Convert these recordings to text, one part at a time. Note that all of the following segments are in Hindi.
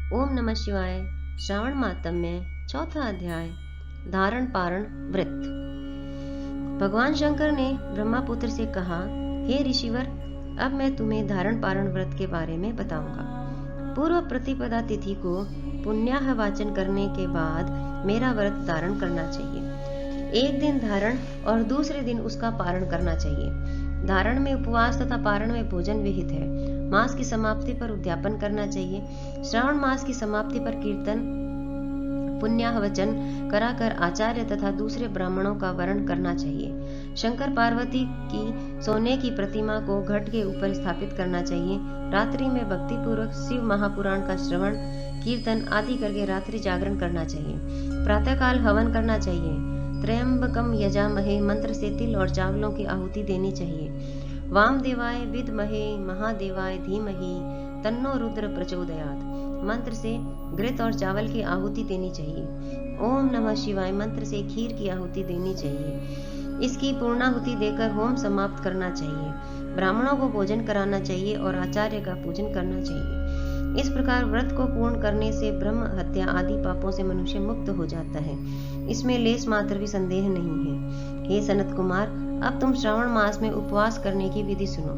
ओम नमः शिवाय। श्रावण मातम्य चौथा अध्याय। धारण पारण व्रत। भगवान शंकर ने ब्रह्मापुत्र से कहा, हे ऋषिवर, अब मैं तुम्हें धारण पारण व्रत के बारे में बताऊंगा। पूर्व प्रतिपदा तिथि को पुण्याह वाचन करने के बाद मेरा व्रत धारण करना चाहिए। एक दिन धारण और दूसरे दिन उसका पारण करना चाहिए। धारण में उपवास तथा पारण में भोजन विहित है। मास की समाप्ति पर उद्यापन करना चाहिए। श्रावण मास की समाप्ति पर कीर्तन पुण्याह वचन कराकर आचार्य तथा दूसरे ब्राह्मणों का वरण करना चाहिए। शंकर पार्वती की सोने की प्रतिमा को घट के ऊपर स्थापित करना चाहिए। रात्रि में भक्ति पूर्वक शिव महापुराण का श्रवण कीर्तन आदि करके रात्रि जागरण करना चाहिए। प्रातःकाल हवन करना चाहिए। त्र्यंबकम यजामहे मंत्र से तिल और चावलों की आहुति देनी चाहिए। वामदेवाय विद्महे महादेवाय धीमहि तन्नो रुद्र प्रचोदयात् मंत्र से घृत और चावल की आहुति देनी चाहिए। ओम नमः शिवाय मंत्र से खीर की आहुति देनी चाहिए। इसकी पूर्णाहुति देकर होम समाप्त करना चाहिए। ब्राह्मणों को भोजन कराना चाहिए और आचार्य का पूजन करना चाहिए। इस प्रकार व्रत को पूर्ण करने से ब्रह्म हत्या आदि पापों से मनुष्य मुक्त हो जाता है। इसमें लेस मात्र भी संदेह नहीं है। हे सनत कुमार, अब तुम श्रावण मास में उपवास करने की विधि सुनो।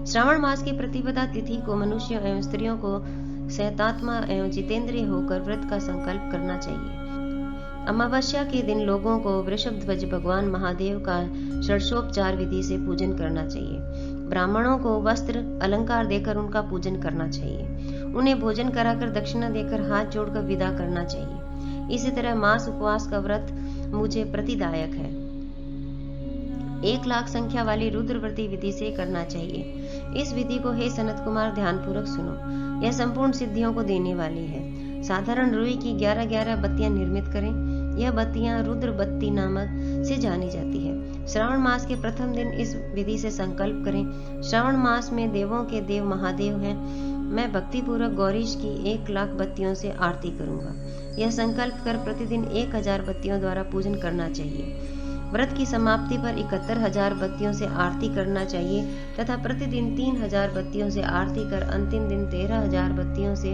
श्रावण मास की प्रतिपदा तिथि को मनुष्य एवं स्त्रियों को सहतात्मा एवं जितेंद्रिय होकर व्रत का संकल्प करना चाहिए। अमावस्या के दिन लोगों को वृषभ ध्वज भगवान महादेव का षोडशोपचार विधि से पूजन करना चाहिए। ब्राह्मणों को वस्त्र अलंकार देकर उनका पूजन करना चाहिए। उन्हें भोजन कराकर दक्षिणा देकर हाथ जोड़कर विदा करना चाहिए। इसी तरह मास उपवास का व्रत मुझे प्रतिदायक है। 1,00,000 संख्या वाली रुद्रव्रती विधि से करना चाहिए। इस विधि को हे सनत कुमार ध्यानपूर्वक सुनो। यह संपूर्ण सिद्धियों को देने वाली है। साधारण रुई की 11-11 बत्तियां निर्मित करें। यह बत्तियां रुद्र बत्ती नामक से जानी जाती है। श्रावण मास के प्रथम दिन इस विधि से संकल्प करें। श्रावण मास में देवों के देव महादेव हैं। मैं भक्ति पूर्वक गौरीश की 1,00,000 बत्तियों से आरती करूंगा। यह संकल्प कर प्रतिदिन 1,000 बत्तियों द्वारा पूजन करना चाहिए। व्रत की समाप्ति पर 71,000 बत्तियों से आरती करना चाहिए तथा प्रतिदिन 3,000 बत्तियों से आरती कर अंतिम दिन 13,000 बत्तियों से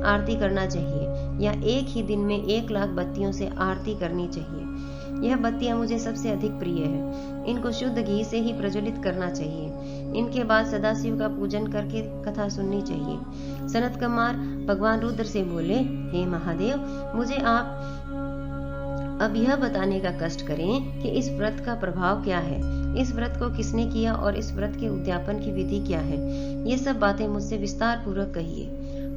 आरती करना चाहिए या एक ही दिन में 1,00,000 बत्तियों से आरती करनी चाहिए। यह बत्तियां मुझे सबसे अधिक प्रिय है। इनको शुद्ध घी से ही प्रज्वलित करना चाहिए। इनके बाद सदाशिव का पूजन करके कथा सुननी चाहिए। सनत कुमार भगवान रुद्र से बोले, हे महादेव, मुझे आप अब यह बताने का कष्ट करें कि इस व्रत का प्रभाव क्या है, इस व्रत को किसने किया और इस व्रत के उद्यापन की विधि क्या है। ये सब बातें मुझसे विस्तार पूर्वक कहिए।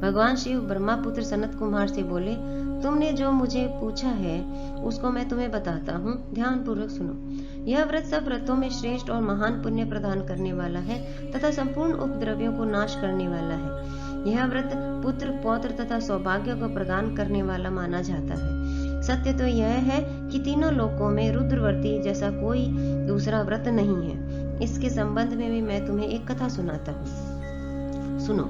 भगवान शिव ब्रह्मापुत्र सनत कुमार से बोले, तुमने जो मुझे पूछा है उसको मैं तुम्हें बताता हूँ, ध्यान पूर्वक सुनो। यह व्रत सब व्रतों में श्रेष्ठ और महान पुण्य प्रदान करने वाला है तथा संपूर्ण उपद्रव्यों को नाश करने वाला है। यह व्रत पुत्र पौत्र तथा सौभाग्य को प्रदान करने वाला माना जाता है। सत्य तो यह है कि तीनों लोकों में रुद्रव्रती जैसा कोई दूसरा व्रत नहीं है। इसके संबंध में भी मैं तुम्हें एक कथा सुनाता हूँ, सुनो।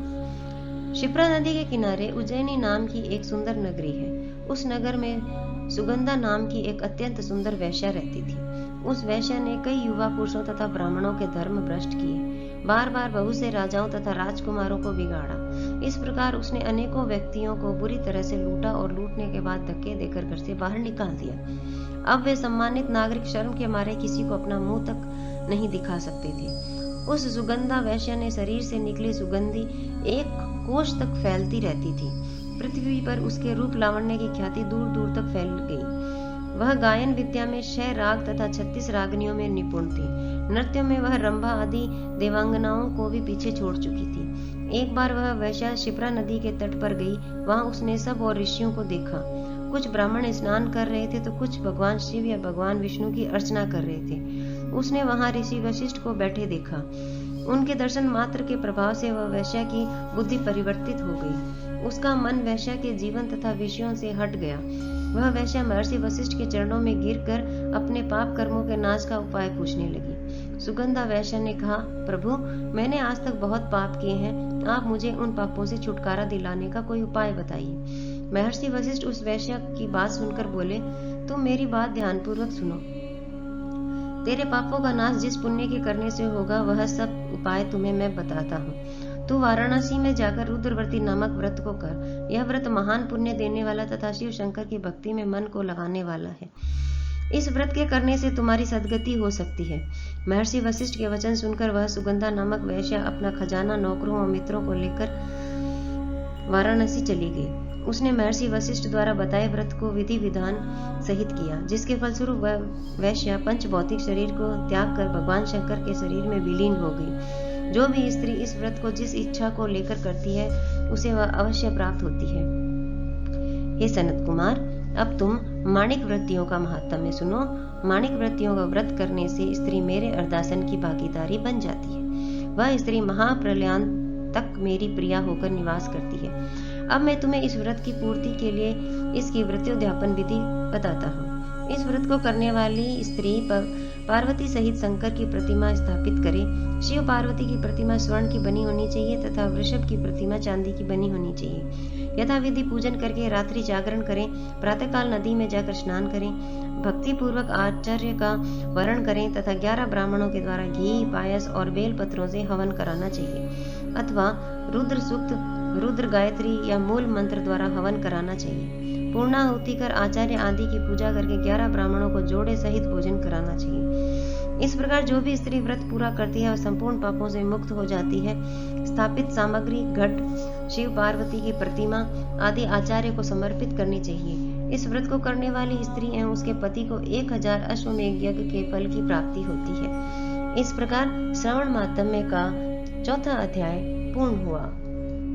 क्षिप्रा नदी के किनारे उज्जैनी नाम की एक सुंदर नगरी है। उस नगर में सुगंधा नाम की एक अत्यंत सुंदर वैश्या रहती थी। उस वैश्या ने कई युवा पुरुषों तथा ब्राह्मणों के धर्म भ्रष्ट किए। बार बार बहुत से राजाओं तथा राजकुमारों को बिगाड़ा। इस प्रकार उसने अनेकों व्यक्तियों को बुरी तरह से लूटा और लूटने के बाद धक्के देकर घर से बाहर निकाल दिया। अब वे सम्मानित नागरिक शर्म के मारे किसी को अपना मुंह तक नहीं दिखा सकते थे। उस सुगंधा वैश्या ने शरीर से निकली सुगंधी 1 कोश तक फैलती रहती थी। पृथ्वी पर उसके रूप लावण्य की ख्याति दूर दूर तक फैल गई। वह गायन विद्या में 6 राग तथा 36 रागनियों में निपुण थी। नृत्यों में वह रंभा आदि देवांगनाओं को भी पीछे छोड़ चुकी थी। एक बार वह वैश्या क्षिप्रा नदी के तट पर गई। वहां उसने सब और ऋषियों को देखा। कुछ ब्राह्मण स्नान कर रहे थे तो कुछ भगवान शिव या भगवान विष्णु की अर्चना कर रहे थे। उसने वहां ऋषि वशिष्ठ को बैठे देखा। उनके दर्शन मात्र के प्रभाव से वह वैश्या की बुद्धि परिवर्तित हो गई। उसका मन वैश्या के जीवन तथा विषयों से हट गया। वह वैश्या महर्षि वशिष्ठ के चरणों में गिरकर अपने पाप कर्मों के नाश का उपाय पूछने लगी। सुगंधा वैश्या ने कहा, प्रभु, मैंने आज तक बहुत पाप किए हैं। आप मुझे उन पापों से छुटकारा दिलाने का कोई उपाय बताइए। महर्षि वशिष्ठ उस वैश्या की बात सुनकर बोले, तुम मेरी बात ध्यानपूर्वक सुनो। तेरे पापों का नाश जिस पुण्य के करने से होगा वह सब उपाय तुम्हें मैं बताता हूँ। तू वाराणसी में जाकर रुद्रव्रती नामक व्रत को कर। यह व्रत महान पुण्य देने वाला तथा शिव शंकर की भक्ति में मन को लगाने वाला है। इस व्रत के करने से तुम्हारी सद्गति हो सकती है। महर्षि वशिष्ठ के वचन सुनकर वह सुगंधा नामक वैश्या अपना खजाना, नौकरों और मित्रों को लेकर वाराणसी चली गई। उसने महर्षि वशिष्ठ द्वारा बताए व्रत को विधि विधान सहित किया, जिसके फलस्वरूप वह वैश्या पंच भौतिक शरीर को त्याग कर भगवान शंकर के शरीर में विलीन हो गई। जो भी स्त्री इस व्रत को जिस इच्छा को लेकर करती है उसे वह अवश्य प्राप्त होती है। हे सनत कुमार, अब तुम माणिक व्रतियों का महात्म्य सुनो। माणिक व्रतियों का व्रत करने से स्त्री मेरे अर्दासन की भागीदारी बन जाती है। वह स्त्री महाप्रलयान तक मेरी प्रिया होकर निवास करती है। अब मैं तुम्हें इस व्रत की पूर्ति के लिए इसकी व्रतोद्यापन विधि बताता हूँ। इस व्रत को करने वाली स्त्री पार्वती सहित शंकर की प्रतिमा स्थापित करे। शिव पार्वती की प्रतिमा स्वर्ण की बनी होनी चाहिए तथा वृषभ की प्रतिमा चांदी की बनी होनी चाहिए। यथाविधि पूजन करके रात्रि जागरण करें। प्रातःकाल नदी में जाकर स्नान करें। भक्ति पूर्वक आचार्य का वरण करें तथा 11 ब्राह्मणों के द्वारा घी, पायस और बेल पत्रों से हवन कराना चाहिए अथवा रुद्र सूक्त, रुद्र गायत्री या मूल मंत्र द्वारा हवन कराना चाहिए। पूर्णाहुति कर आचार्य आदि की पूजा करके 11 ब्राह्मणों को जोड़े सहित भोजन कराना चाहिए। इस प्रकार जो भी स्त्री व्रत पूरा करती है और संपूर्ण पापों से मुक्त हो जाती है। स्थापित सामग्री घट, शिव पार्वती की प्रतिमा आदि आचार्य को समर्पित करनी चाहिए। इस व्रत को करने वाली स्त्री एवं उसके पति को 1000 अश्वमेध यज्ञ के फल की प्राप्ति होती है। इस प्रकार श्रवण महात्म्य का 4था अध्याय पूर्ण हुआ।